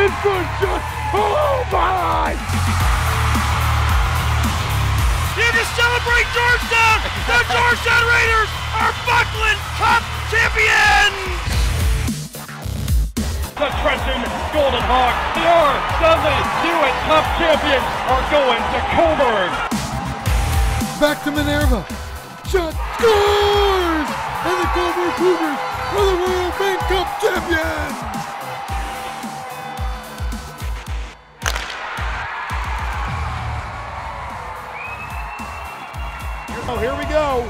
is good shot. Oh my! Here to celebrate Georgetown! The Georgetown Raiders are Buckland Cup champions! The Trenton Golden Hawks, the R7 Hewitt Cup champions, are going to Coburg. Back to Minerva. Shot scores! And the Coburg Cougars are the Royal Bank Cup champions! Oh, here we go.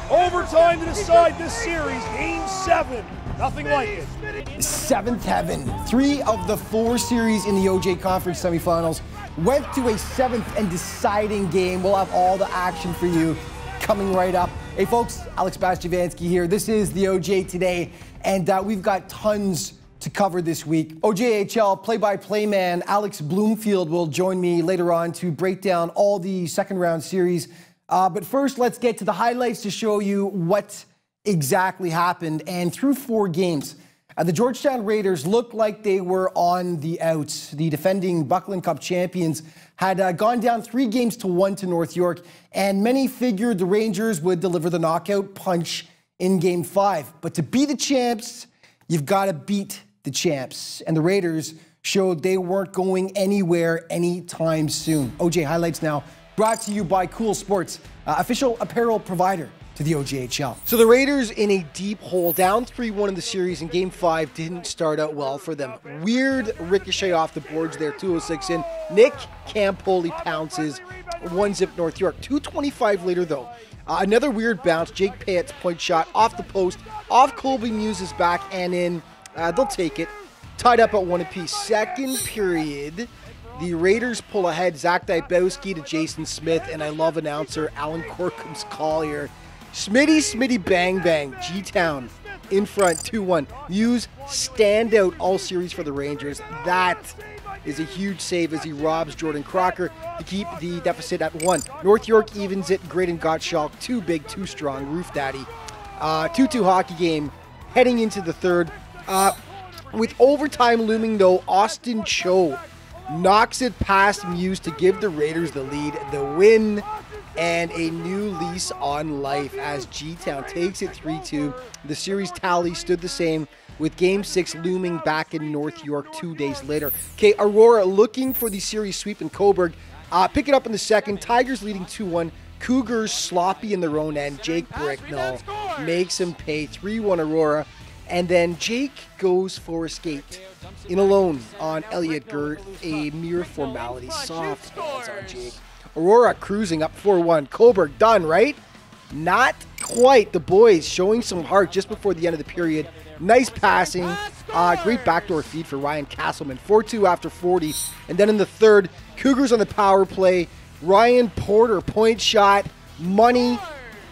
Overtime to decide this series. Game 7. Nothing like it. Seventh heaven. 3 of the 4 series in the OJ Conference semifinals went to a 7th and deciding game. We'll have all the action for you coming right up. Hey folks, Alex Bastiavansky here. This is the OJ Today, and we've got tons to cover this week. OJHL play-by-play man Alex Bloomfield will join me later on to break down all the second round series. But first, let's get to the highlights to show you what exactly happened. And through 4 games, the Georgetown Raiders looked like they were on the outs. The defending Buckland Cup champions had gone down 3 games to 1 to North York, and many figured the Rangers would deliver the knockout punch in Game 5. But to be the champs, you've got to beat the champs. And the Raiders showed they weren't going anywhere anytime soon. OJ highlights now, brought to you by Cool Sports, official apparel provider to the OJHL. So the Raiders in a deep hole, down 3-1 in the series, and Game 5 didn't start out well for them. Weird ricochet off the boards there, 2:06 in. Nick Campoli pounces 1-zip North York. 2:25 later though, another weird bounce. Jake Payet's point shot off the post, off Colby Muse's back and in. They'll take it. Tied up at 1 apiece. Second period, the Raiders pull ahead. Zach Dybowski to Jason Smith, and I love announcer Alan Corcom's call here. Smitty, bang, bang. G-Town in front, 2-1. Muse standout all series for the Rangers. That is a huge save as he robs Jordan Crocker to keep the deficit at 1. North York evens it. Graydon Gottschalk, too big, too strong. Roof Daddy. 2-2 hockey game heading into the third. With overtime looming, though, Austin Cho knocks it past Muse to give the Raiders the lead, the win, and a new lease on life as G-Town takes it 3-2. The series tally stood the same with Game 6 looming back in North York 2 days later. Okay, Aurora looking for the series sweep in Coburg. Pick it up in the second. Tigers leading 2-1. Cougars sloppy in their own end. Jake Bricknell makes him pay 3-1 Aurora. And then Jake goes for a skate in alone on Elliot Gert, a mere formality. Soft hands on Jake. Aurora cruising up 4-1. Coburg done, right? Not quite. The boys showing some heart just before the end of the period. Nice passing. Great backdoor feed for Ryan Castleman. 4-2 after 40. And then in the third, Cougars on the power play. Ryan Porter point shot. Money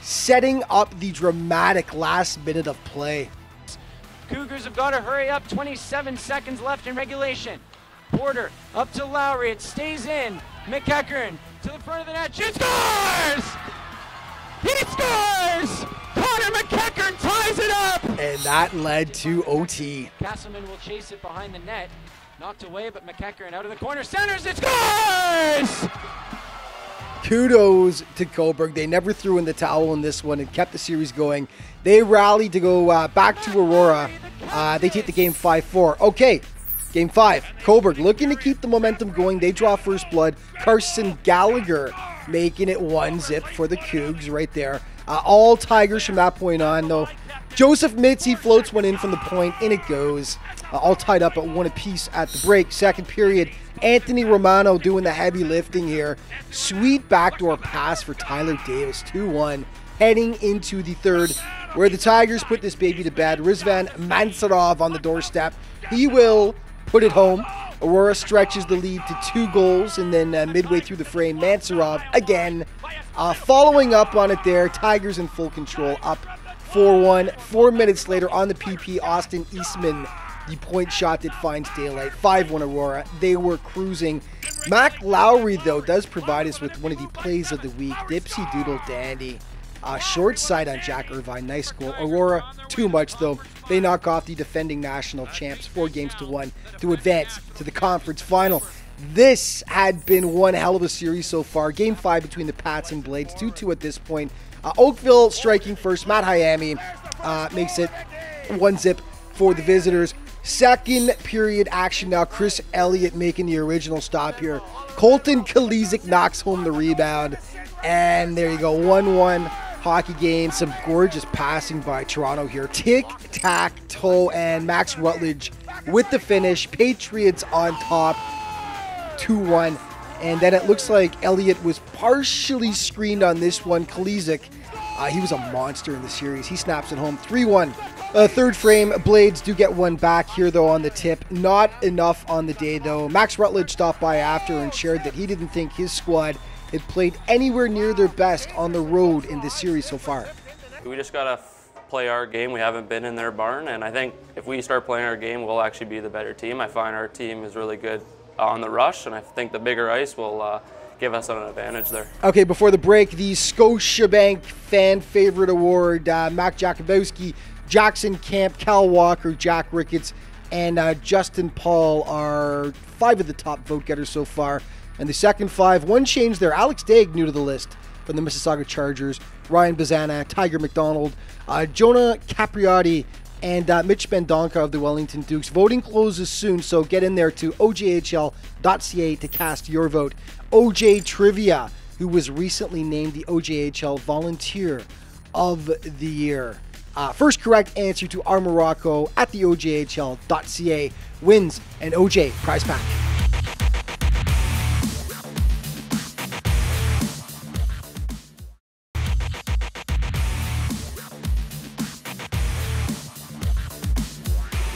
setting up the dramatic last minute of play. Cougars have got to hurry up. 27 seconds left in regulation. Porter up to Lowry. It stays in. McEachern to the front of the net. She scores! He scores! Connor McEachern ties it up! And that led to OT. Castleman will chase it behind the net. Knocked away, but McEachern out of the corner. Centers. It scores! Kudos to Coburg. They never threw in the towel in this one and kept the series going. They rallied to go back to Aurora. They take the game 5-4. Okay, Game 5. Coburg looking to keep the momentum going. They draw first blood. Carson Gallagher making it 1-zip for the Cougs right there. All Tigers from that point on, though. Joseph Mitzi floats one in from the point. In it goes. All tied up at 1 apiece at the break. Second period. Anthony Romano doing the heavy lifting here. Sweet backdoor pass for Tyler Davis. 2-1. Heading into the third, where the Tigers put this baby to bed. Rizvan Mansarov on the doorstep. He will put it home. Aurora stretches the lead to 2 goals, and then midway through the frame, Mansarov again. Following up on it there, Tigers in full control, up 4-1. 4 minutes later on the PP, Austin Eastman, the point shot that finds daylight. 5-1 Aurora. They were cruising. Mac Lowry, though, does provide us with one of the plays of the week. Dipsy Doodle Dandy. Short side on Jack Irvine, nice goal. Aurora, too much though. They knock off the defending national champs 4-1 to advance to the conference final. This had been one hell of a series so far. Game 5 between the Pats and Blades, 2-2 at this point. Oakville striking first. Matt Hayami makes it 1-0 for the visitors. Second period action now. Chris Elliott making the original stop here. Colton Kalizik knocks home the rebound. And there you go, 1-1 hockey game. Some gorgeous passing by Toronto here. Tic-tac-toe, and Max Rutledge with the finish. Patriots on top, 2-1. And then it looks like Elliott was partially screened on this one. Kalizik, he was a monster in the series. He snaps it home, 3-1. Third frame, Blades do get one back here, though, on the tip. Not enough on the day, though. Max Rutledge stopped by after and shared that he didn't think his squad had played anywhere near their best on the road in this series so far. We just got to play our game. We haven't been in their barn, and I think if we start playing our game, we'll actually be the better team. I find our team is really good on the rush, and I think the bigger ice will give us an advantage there. Okay, before the break, the Scotiabank Fan Favorite Award, Mac Jakubowski, Jackson Camp, Cal Walker, Jack Ricketts, and Justin Paul are 5 of the top vote getters so far. And the second 5, one change there. Alex Daig, new to the list from the Mississauga Chargers. Ryan Bazana, Tiger McDonald, Jonah Capriotti, and Mitch Mendonca of the Wellington Dukes. Voting closes soon, so get in there to ojhl.ca to cast your vote. OJ Trivia, who was recently named the OJHL Volunteer of the Year. First correct answer to our Morocco at the ojhl.ca wins an OJ prize pack.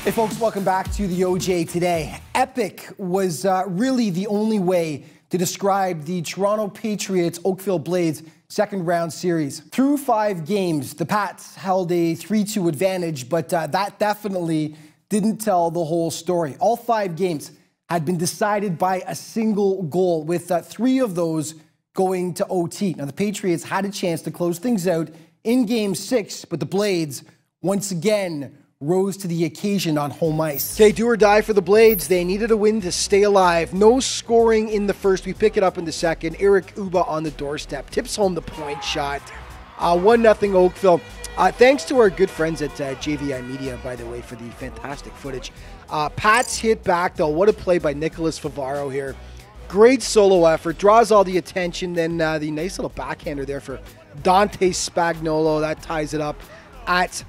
Hey folks, welcome back to the OJ Today. Epic was really the only way to describe the Toronto Patriots Oakville Blades second round series. Through 5 games, the Pats held a 3-2 advantage, but that definitely didn't tell the whole story. All 5 games had been decided by a single goal, with 3 of those going to OT. Now, the Patriots had a chance to close things out in Game 6, but the Blades once again rose to the occasion on home ice. Okay, do or die for the Blades. They needed a win to stay alive. No scoring in the first. We pick it up in the second. Eric Uba on the doorstep. Tips home the point shot. 1-0 Oakville. Thanks to our good friends at JVI Media, by the way, for the fantastic footage. Pats hit back, though. What a play by Nicholas Favaro here. Great solo effort. Draws all the attention. Then the nice little backhander there for Dante Spagnuolo. That ties it up at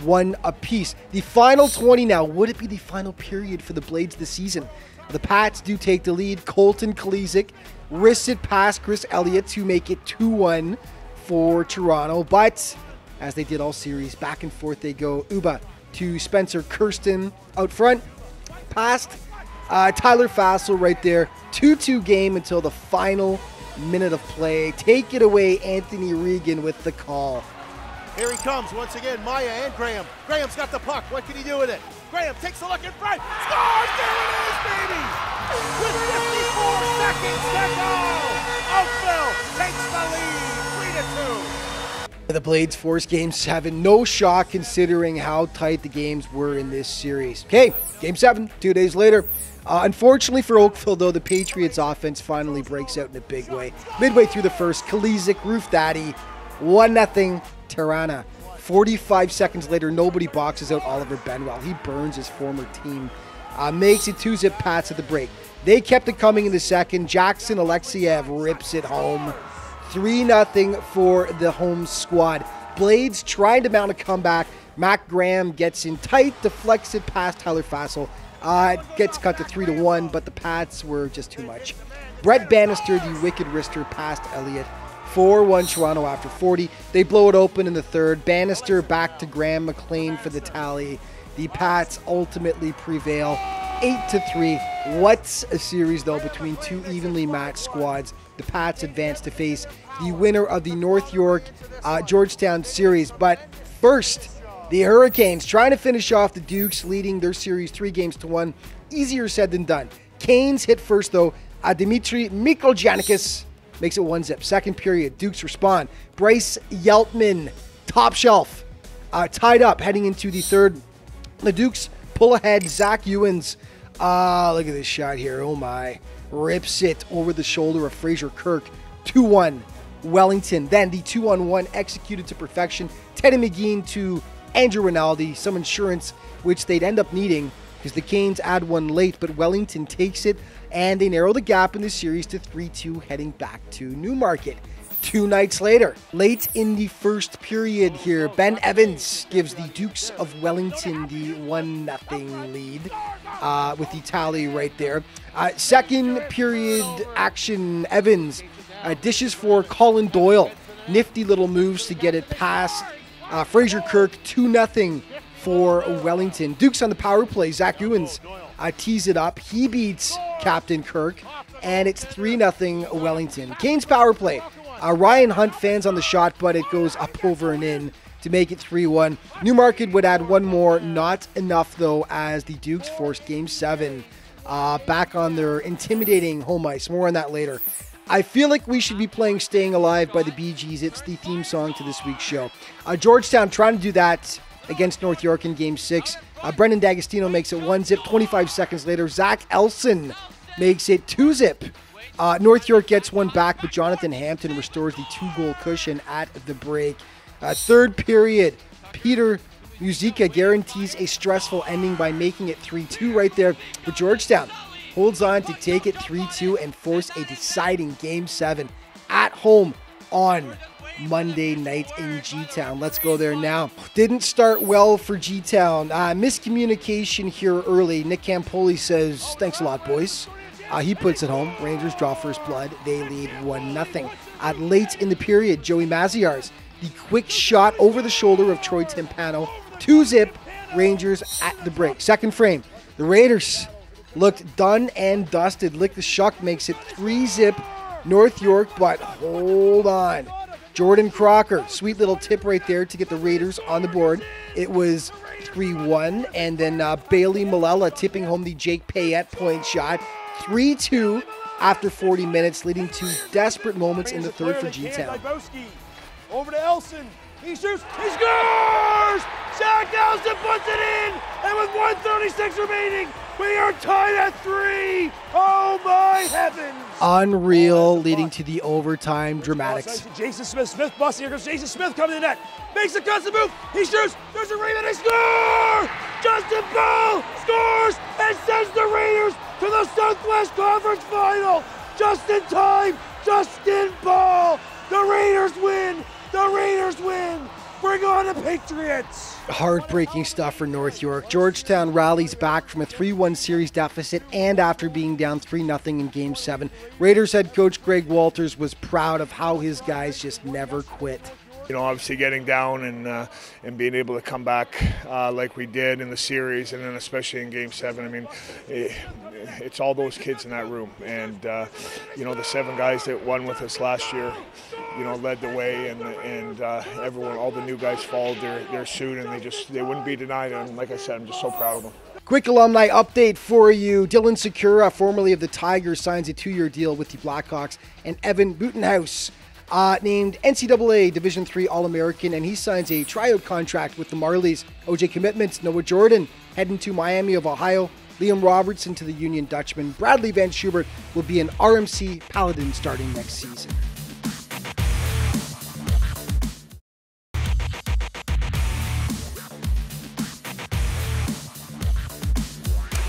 1 apiece. The final 20 now. Would it be the final period for the Blades this season? The Pats do take the lead. Colton Kalizik wrists it past Chris Elliott to make it 2-1 for Toronto. But as they did all series, back and forth they go. Uba to Spencer Kirsten out front. Past Tyler Fassel right there. 2-2 game until the final minute of play. Take it away, Anthony Regan with the call. Here he comes once again, Maya and Graham. Graham's got the puck. What can he do with it? Graham takes a look in front. Scores! There it is, baby! With 54 seconds to go, Oakville takes the lead, 3-2. The Blades force Game 7. No shock considering how tight the games were in this series. Okay, Game 7, 2 days later. Unfortunately for Oakville, though, the Patriots offense finally breaks out in a big way. Midway through the first, Kalizik, Roof Daddy, 1-0 Tirana. 45 seconds later, nobody boxes out Oliver Benwell. He burns his former team. Makes it 2-0 Pats at the break. They kept it coming in the second. Jackson Alexiev rips it home. 3-0 for the home squad. Blades trying to mount a comeback. Mac Graham gets in tight, deflects it past Tyler Fassel. Gets cut to 3-1, but the Pats were just too much. Brett Bannister, the wicked wrister, past Elliott. 4-1 Toronto after 40. They blow it open in the third. Bannister back to Graham McLean for the tally. The Pats ultimately prevail 8-3. What's a series, though, between 2 evenly matched squads. The Pats advance to face the winner of the North York Georgetown series. But first, the Hurricanes trying to finish off the Dukes, leading their series 3-1. Easier said than done. Canes hit first, though. Dimitri Mikoljanikis makes it 1-0. Second period, Dukes respond. Bryce Yeltman, top shelf, tied up heading into the third. The Dukes pull ahead. Zach Ewens, look at this shot here. Oh my. Rips it over the shoulder of Fraser Kirk. 2-1 Wellington. Then the 2-on-1 executed to perfection. Teddy McGean to Andrew Rinaldi. Some insurance, which they'd end up needing because the Canes add one late, but Wellington takes it and they narrow the gap in the series to 3-2 heading back to Newmarket. 2 nights later, late in the first period here, Ben Evans gives the Dukes of Wellington the 1-0 lead with the tally right there. Second period action, Evans dishes for Colin Doyle. Nifty little moves to get it past Fraser Kirk. 2-0 for Wellington. Dukes on the power play. Zach Ewens tees it up. He beats Captain Kirk, and it's 3-0 Wellington. Canes power play. Ryan Hunt fans on the shot, but it goes up, over, and in to make it 3-1. Newmarket would add one more. Not enough, though, as the Dukes forced Game 7 back on their intimidating home ice. More on that later. I feel like we should be playing Staying Alive by the Bee Gees. It's the theme song to this week's show. Georgetown trying to do that against North York in Game 6. Brendan D'Agostino makes it 1-0. 25 seconds later, Zach Elson makes it 2-0. North York gets one back, but Jonathan Hampton restores the 2-goal cushion at the break. Third period, Peter Muzica guarantees a stressful ending by making it 3-2 right there for Georgetown. Holds on to take it 3-2 and force a deciding Game 7 at home on Monday night in G-Town. Let's go there now. Didn't start well for G-Town. Miscommunication here early. Nick Campoli says, thanks a lot, boys. He puts it home. Rangers draw first blood. They lead 1-0. Late in the period, Joey Maziarz, the quick shot over the shoulder of Troy Timpano. 2-0 Rangers at the break. Second frame, the Raiders looked done and dusted. Lick the Shuck makes it 3-0 North York, but hold on. Jordan Crocker, sweet little tip right there to get the Raiders on the board. It was 3-1, and then Bailey Malella tipping home the Jake Payette point shot. 3-2 after 40 minutes, leading to desperate moments in the third for G-Town. Over to Elson. He shoots. He scores! Zach Elson puts it in! And with 1:36 remaining, we are tied at 3. Oh my heavens! Unreal, leading to the overtime dramatics. Jason Smith busting. Here goes Jason Smith coming to the net. Makes a custom move. He shoots. There's a rebound. They score! Justin Ball scores and sends the Raiders to the Southwest Conference Final. Just in time. Justin Ball. The Raiders win. The Raiders win. Bring on the Patriots. Heartbreaking stuff for North York. Georgetown rallies back from a 3-1 series deficit and after being down 3-0 in Game 7. Raiders head coach Greg Walters was proud of how his guys just never quit. You know, obviously getting down and being able to come back like we did in the series, and then especially in Game 7. I mean, it's all those kids in that room, and you know, the 7 guys that won with us last year, you know, led the way, and everyone, all the new guys followed their suit, and they wouldn't be denied. And like I said, I'm just so proud of them. Quick alumni update for you. Dylan Secura, formerly of the Tigers, signs a 2-year deal with the Blackhawks, and Evan Butenhaus named NCAA Division III All-American, and he signs a tryout contract with the Marlies. OJ commitments, Noah Jordan heading to Miami of Ohio, Liam Robertson to the Union Dutchman. Bradley Van Schubert will be an RMC Paladin starting next season.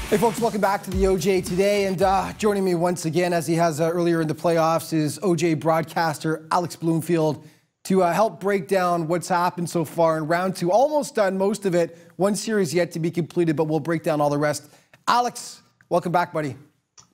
Hey folks, welcome back to the OJ Today, and joining me once again, as he has earlier in the playoffs, is OJ broadcaster Alex Bloomfield to help break down what's happened so far in round 2. Almost done most of it. One series yet to be completed, but we'll break down all the rest. Alex, welcome back, buddy.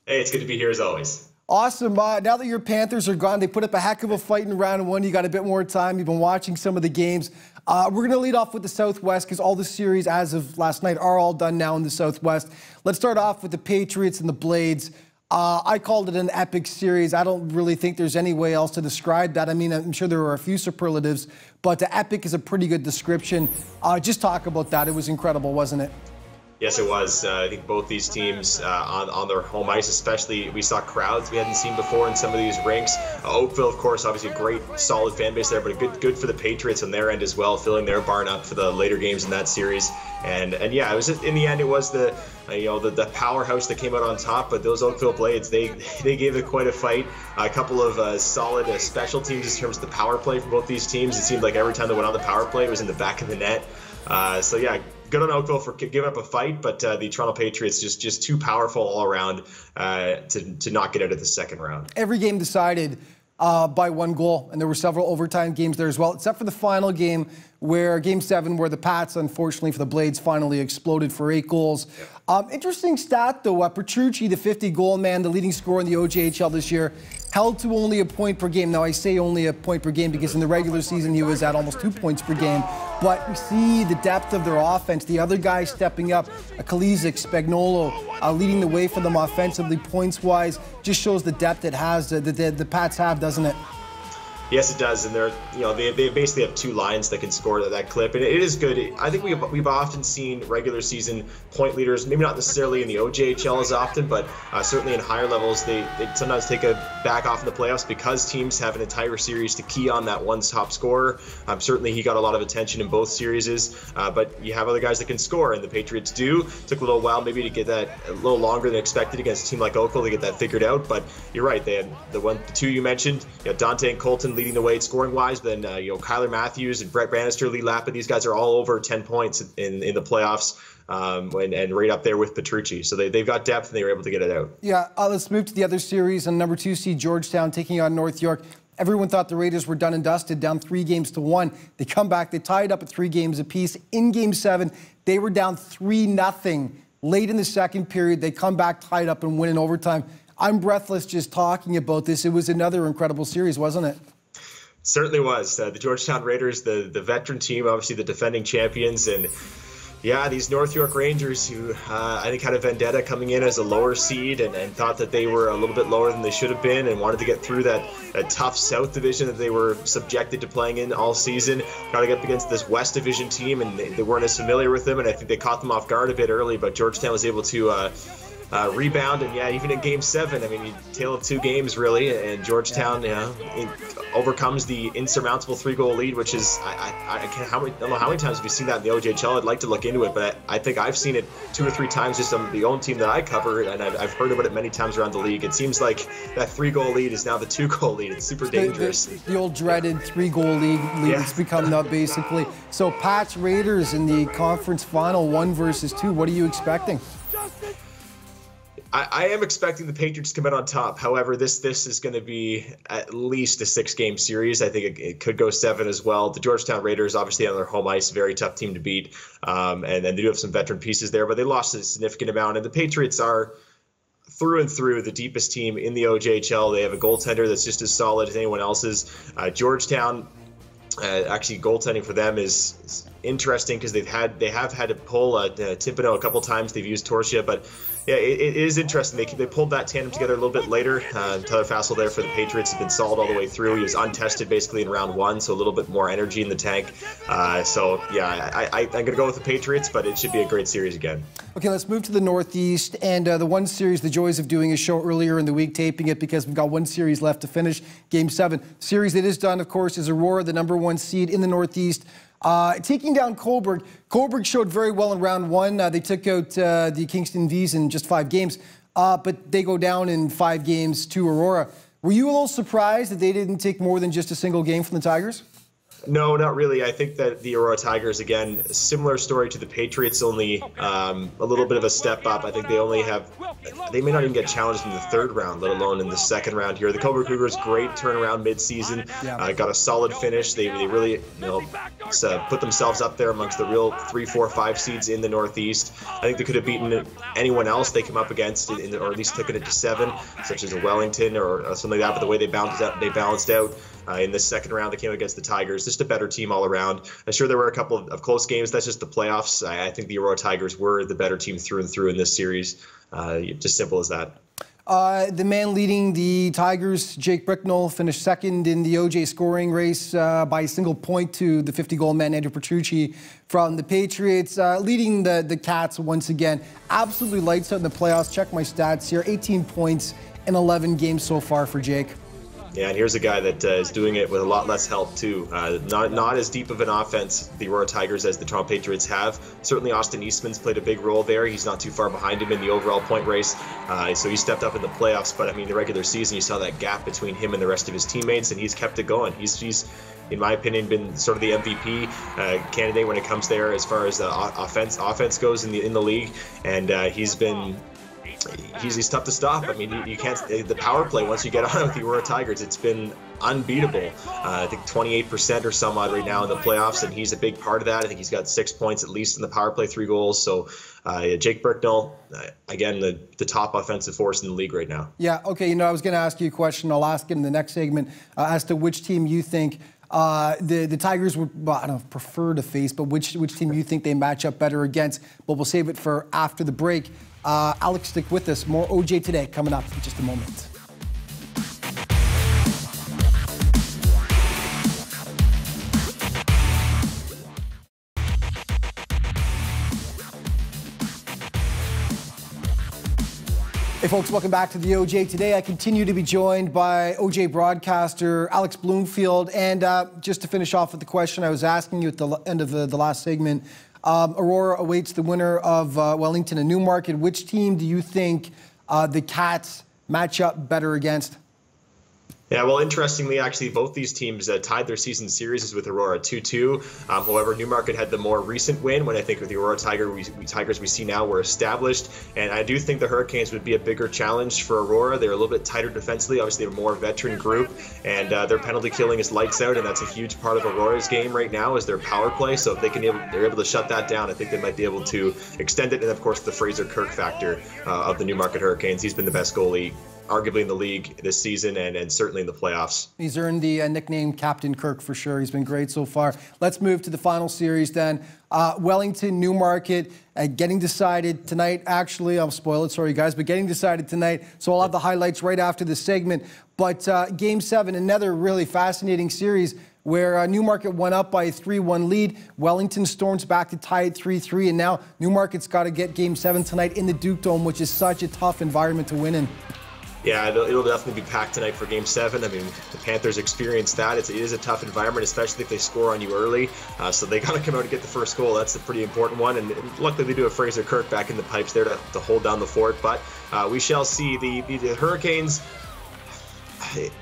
Hey, it's good to be here as always. Awesome. Now that your Panthers are gone, they put up a heck of a fight in round 1. You got a bit more time. You've been watching some of the games. We're going to lead off with the Southwest because all the series as of last night are all done now in the Southwest. Let's start off with the Patriots and the Blades. I called it an epic series. I don't really think there's any way else to describe that. I mean, I'm sure there were a few superlatives, but the epic is a pretty good description. Just talk about that. It was incredible, wasn't it? Yes, it was. I think both these teams on their home ice, especially, we saw crowds we hadn't seen before in some of these rinks. Oakville, of course, obviously a great, solid fan base there, but good for the Patriots on their end as well, filling their barn up for the later games in that series. And yeah, it was in the end, it was the powerhouse that came out on top. But those Oakville Blades, they gave it quite a fight. A couple of solid special teams in terms of the power play for both these teams. It seemed like every time they went on the power play, it was in the back of the net. So yeah, good on Oakville for giving up a fight, but the Toronto Patriots just too powerful all around to not get out of the second round. Every game decided by one goal, and there were several overtime games there as well, except for the final game, where Game 7, where the Pats, unfortunately for the Blades, finally exploded for 8 goals. Interesting stat, though. Petrucci, the 50-goal man, the leading scorer in the OJHL this year, held to only a point per game. Now, I say only a point per game because in the regular season he was at almost 2 points per game. But we see the depth of their offense. The other guys stepping up, Kalizic, Spagnuolo, leading the way for them offensively, points-wise. Just shows the depth it has, the Pats have, doesn't it? Yes, it does, and they basically have 2 lines that can score that clip, and it is good. I think we've often seen regular season point leaders, maybe not necessarily in the OJHL as often, but certainly in higher levels, they sometimes take a back off in the playoffs because teams have an entire series to key on that one top scorer. Certainly, he got a lot of attention in both series, but you have other guys that can score, and the Patriots do. Took a little while maybe to get that a little longer than expected against a team like Oakville to get that figured out, but you're right. They had the 2 you mentioned, Dante and Colton leading the way scoring wise, then Kyler Matthews and Brett Bannister, Lee Lappa, these guys are all over 10 points in the playoffs, and right up there with Petrucci. So they've got depth and they were able to get it out. Yeah, let's move to the other series, and number 2 seed Georgetown taking on North York. Everyone thought the Raiders were done and dusted, down 3-1. They come back, they tied up at 3 games apiece. In Game 7, they were down 3-0 late in the second period. They come back, tied up, and win in overtime. I'm breathless just talking about this. It was another incredible series, wasn't it? Certainly was. The Georgetown Raiders, the veteran team, obviously the defending champions, and yeah, these North York Rangers who I think had a vendetta coming in as a lower seed and thought that they were a little bit lower than they should have been and wanted to get through that tough South Division that they were subjected to playing in all season. Got to get up against this West Division team, and they weren't as familiar with them, and I think they caught them off guard a bit early, but Georgetown was able to rebound, and yeah, even in Game 7, I mean, tale of 2 games really, and Georgetown, overcomes the insurmountable 3-goal lead, which is I don't know how many times have you seen that in the OJHL. I'd like to look into it, but I think I've seen it 2 or 3 times just on the own team that I cover, and I've heard about it many times around the league. It seems like that 3-goal lead is now the 2-goal lead. It's super dangerous. The old dreaded 3-goal lead. Yeah. It's become that basically. So Pats Raiders in the conference final, 1 versus 2. What are you expecting? I am expecting the Patriots to come out on top. However, this is going to be at least a 6-game series. I think it could go 7 as well. The Georgetown Raiders, obviously on their home ice, very tough team to beat. And they do have some veteran pieces there, but they lost a significant amount. And the Patriots are through and through the deepest team in the OJHL. They have a goaltender that's just as solid as anyone else's. Georgetown, actually goaltending for them is interesting because they have had to pull Timpano a couple times. They've used Torsia, but yeah, it is interesting. They pulled that tandem together a little bit later. Tyler Fassel there for the Patriots has been solid all the way through. He was untested basically in round 1, so a little bit more energy in the tank. So yeah, I'm going to go with the Patriots, but it should be a great series again. Okay, let's move to the Northeast, and the one series, the joys of doing a show earlier in the week, taping it because we've got 1 series left to finish, Game 7. Series that is done, of course, is Aurora, the number 1 seed in the Northeast. Taking down Cobourg. Cobourg showed very well in round 1. They took out the Kingston V's in just 5 games, but they go down in 5 games to Aurora. Were you a little surprised that they didn't take more than just a single game from the Tigers? No, not really. I think that the Aurora Tigers, again, similar story to the Patriots, only a little bit of a step up. I think they may not even get challenged in the 3rd round, let alone in the 2nd round here. The Cobourg Cougars, great turnaround mid-season, got a solid finish. They really put themselves up there amongst the real 3, 4, 5 seeds in the Northeast. I think they could have beaten anyone else they come up against, or at least taken it to 7, such as a Wellington or something like that. But the way they balanced out. In the 2nd round, they came against the Tigers. Just a better team all around. I'm sure there were a couple of close games. That's just the playoffs. I think the Aurora Tigers were the better team through and through in this series. Just simple as that. The man leading the Tigers, Jake Bricknell, finished second in the OJ scoring race by a single point to the 50-goal man, Andrew Petrucci from the Patriots. Leading the Cats once again. Absolutely lights out in the playoffs. Check my stats here. 18 points in 11 games so far for Jake. Yeah, and here's a guy that is doing it with a lot less help, too. Not as deep of an offense, the Aurora Tigers, as the Toronto Patriots have. Certainly Austin Eastman's played a big role there. He's not too far behind him in the overall point race, so he stepped up in the playoffs. But, I mean, the regular season, you saw that gap between him and the rest of his teammates, and he's kept it going. He's in my opinion, been sort of the MVP candidate when it comes there as far as offense goes in the league, and he's tough to stop. I mean, you can't. The power play, once you get on it with the Aurora Tigers, it's been unbeatable. I think 28% or some odd right now in the playoffs, and he's a big part of that. I think he's got 6 points at least in the power play, 3 goals. So Jake Bricknell, again, the top offensive force in the league right now. Yeah, okay, I was going to ask you a question. I'll ask it in the next segment as to which team you think the Tigers would, I don't know, prefer to face, but which team you think they match up better against. But we'll save it for after the break. Alex, stick with us. More OJ Today coming up in just a moment. Hey folks, welcome back to the OJ Today. I continue to be joined by OJ broadcaster Alex Bloomfield. And just to finish off with the question I was asking you at the end of the last segment, Aurora awaits the winner of Wellington and Newmarket. Which team do you think the Cats match up better against? Yeah, well, interestingly, actually, both these teams tied their season series with Aurora 2-2. However, Newmarket had the more recent win, when I think with the Aurora Tigers we see now were established. And I do think the Hurricanes would be a bigger challenge for Aurora. They're a little bit tighter defensively. Obviously, they're a more veteran group, and their penalty killing is lights out, and that's a huge part of Aurora's game right now is their power play. So if they're able to shut that down, I think they might be able to extend it. And, of course, the Fraser Kirk factor of the Newmarket Hurricanes. He's been the best goalie arguably in the league this season and certainly in the playoffs. He's earned the nickname Captain Kirk for sure. He's been great so far. Let's move to the final series then. Wellington, Newmarket, getting decided tonight. Actually, I'll spoil it, sorry guys, but getting decided tonight. So I'll have the highlights right after this segment. But Game 7, another really fascinating series where Newmarket went up by a 3-1 lead. Wellington storms back to tie it 3-3, and now Newmarket's got to get Game 7 tonight in the Duke Dome, which is such a tough environment to win in. Yeah, it'll definitely be packed tonight for Game 7. I mean, the Panthers experienced that. It is a tough environment, especially if they score on you early. So they got to come out and get the first goal. That's a pretty important one. And luckily, they do have Fraser Kirk back in the pipes there to hold down the fort. But we shall see. The Hurricanes,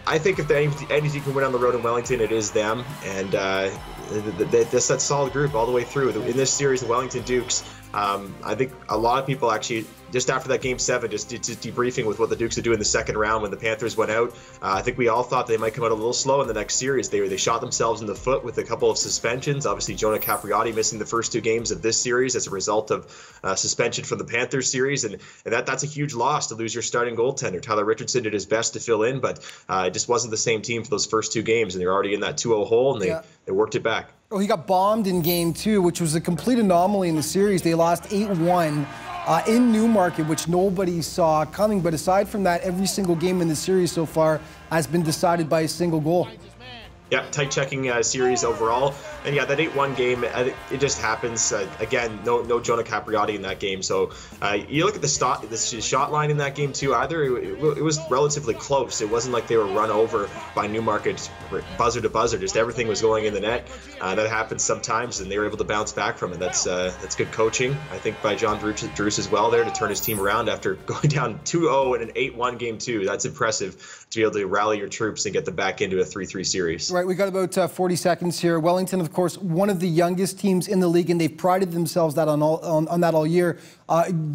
I think if any team can win on the road in Wellington, it is them. And that's that solid group all the way through. In this series, the Wellington Dukes, I think a lot of people actually, just after that Game 7, just debriefing with what the Dukes would do in the second round when the Panthers went out. I think we all thought they might come out a little slow in the next series. They shot themselves in the foot with a couple of suspensions. Obviously, Jonah Capriati missing the first 2 games of this series as a result of suspension from the Panthers series. And that's a huge loss to lose your starting goaltender. Tyler Richardson did his best to fill in, but it just wasn't the same team for those first 2 games. And they're already in that 2-0 hole, and they worked it back. Oh, he got bombed in Game 2, which was a complete anomaly in the series. They lost 8-1 in Newmarket, which nobody saw coming. But aside from that, every single game in the series so far has been decided by a single goal. Yeah, tight checking series overall. And yeah, that 8-1 game, it just happens. Again, no Jonah Capriati in that game. So you look at the shot line in that game too, either it was relatively close. It wasn't like they were run over by Newmarket buzzer to buzzer. Just everything was going in the net. That happens sometimes, and they were able to bounce back from it. That's good coaching, I think, by John Druce as well there to turn his team around after going down 2-0 in an 8-1 game too. That's impressive to be able to rally your troops and get them back into a 3-3 series. Right, we got about 40 seconds here. Wellington, of course, one of the youngest teams in the league, and they've prided themselves on that all year,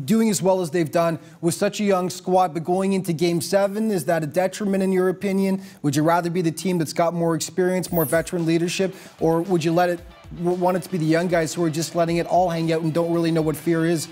doing as well as they've done with such a young squad. But going into Game 7, is that a detriment in your opinion? Would you rather be the team that's got more experience, more veteran leadership, or would you want it to be the young guys who are just letting it all hang out and don't really know what fear is?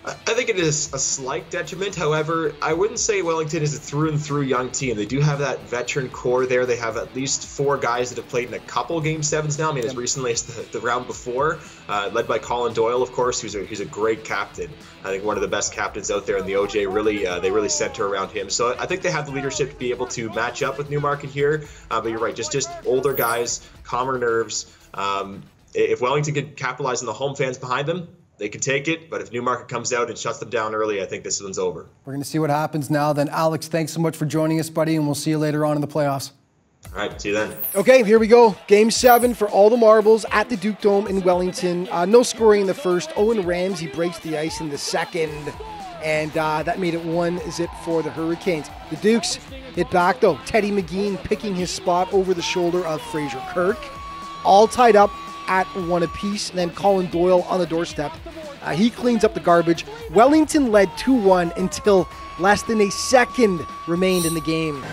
I think it is a slight detriment. However, I wouldn't say Wellington is a through-and-through young team. They do have that veteran core there. They have at least 4 guys that have played in a couple Game 7s now. I mean, as recently as the round before, led by Colin Doyle, of course, who's a great captain. I think one of the best captains out there in the OJ. Really, they really center around him. So I think they have the leadership to be able to match up with Newmarket here. But you're right, just older guys, calmer nerves. If Wellington could capitalize on the home fans behind them, they can take it, but if Newmarket comes out and shuts them down early, I think this one's over. We're going to see what happens now. Then, Alex, thanks so much for joining us, buddy, and we'll see you later on in the playoffs. All right, see you then. Okay, here we go. Game 7 for all the marbles at the Duke Dome in Wellington. No scoring in the first. Owen Ramsey breaks the ice in the second, and that made it 1-0 for the Hurricanes. The Dukes hit back, though. Teddy McGean picking his spot over the shoulder of Fraser Kirk. All tied up at 1 apiece, and then Colin Doyle on the doorstep. He cleans up the garbage. Wellington led 2-1 until less than a second remained in the game.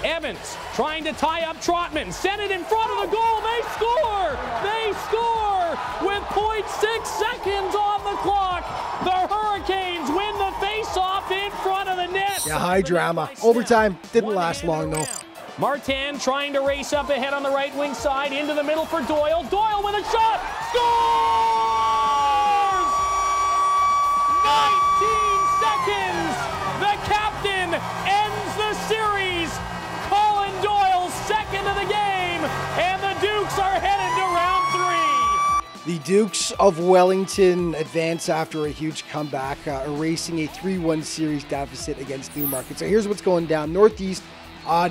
Evans trying to tie up Trotman. Send it in front of the goal. They score! They score with 0.6 seconds on the clock. The Hurricanes win the face-off in front of the net. Yeah, high drama. Overtime didn't last long, though. Martin trying to race up ahead on the right wing side, into the middle for Doyle. Doyle with a shot, scores! 19 seconds, the captain ends the series. Colin Doyle, second of the game, and the Dukes are headed to round 3. The Dukes of Wellington advance after a huge comeback, erasing a 3-1 series deficit against Newmarket. So here's what's going down. Northeast,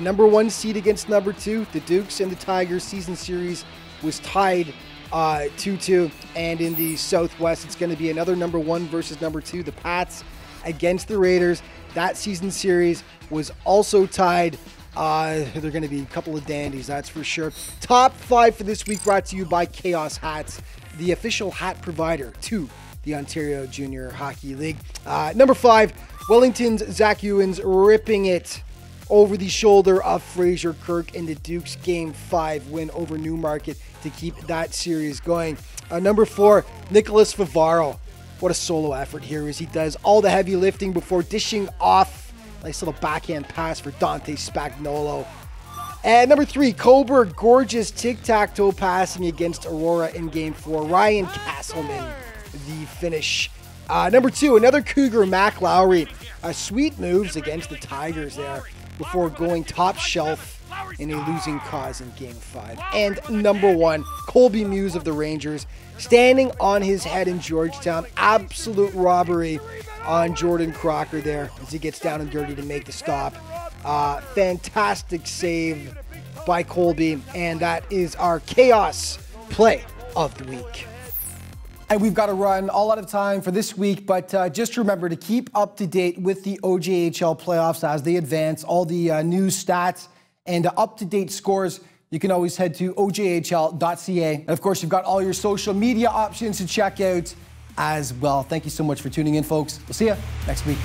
number 1 seed against number 2. The Dukes and the Tigers season series was tied 2-2. And in the Southwest, it's going to be another number 1 versus number 2. The Pats against the Raiders. That season series was also tied. They're going to be a couple of dandies, that's for sure. Top 5 for this week brought to you by Chaos Hats, the official hat provider to the Ontario Junior Hockey League. Number 5, Wellington's Zach Ewens ripping it over the shoulder of Fraser Kirk in the Dukes Game 5 win over Newmarket to keep that series going. Number 4, Nicholas Favaro. What a solo effort here as he does all the heavy lifting before dishing off. Nice little backhand pass for Dante Spagnuolo. And number 3, Coburg, gorgeous tic-tac-toe passing against Aurora in Game 4. Ryan Castleman, the finish. Number 2, another Cougar, Mac Lowry. Sweet moves against the Tigers there before going top shelf in a losing cause in Game 5. And number 1, Colby Muse of the Rangers, standing on his head in Georgetown. Absolute robbery on Jordan Crocker there as he gets down and dirty to make the stop. Fantastic save by Colby, and that is our Chaos Play of the Week. And we've got to run all out of time for this week, but just remember to keep up to date with the OJHL playoffs as they advance, all the news, stats, and up-to-date scores. You can always head to ojhl.ca. And of course, you've got all your social media options to check out as well. Thank you so much for tuning in, folks. We'll see you next week.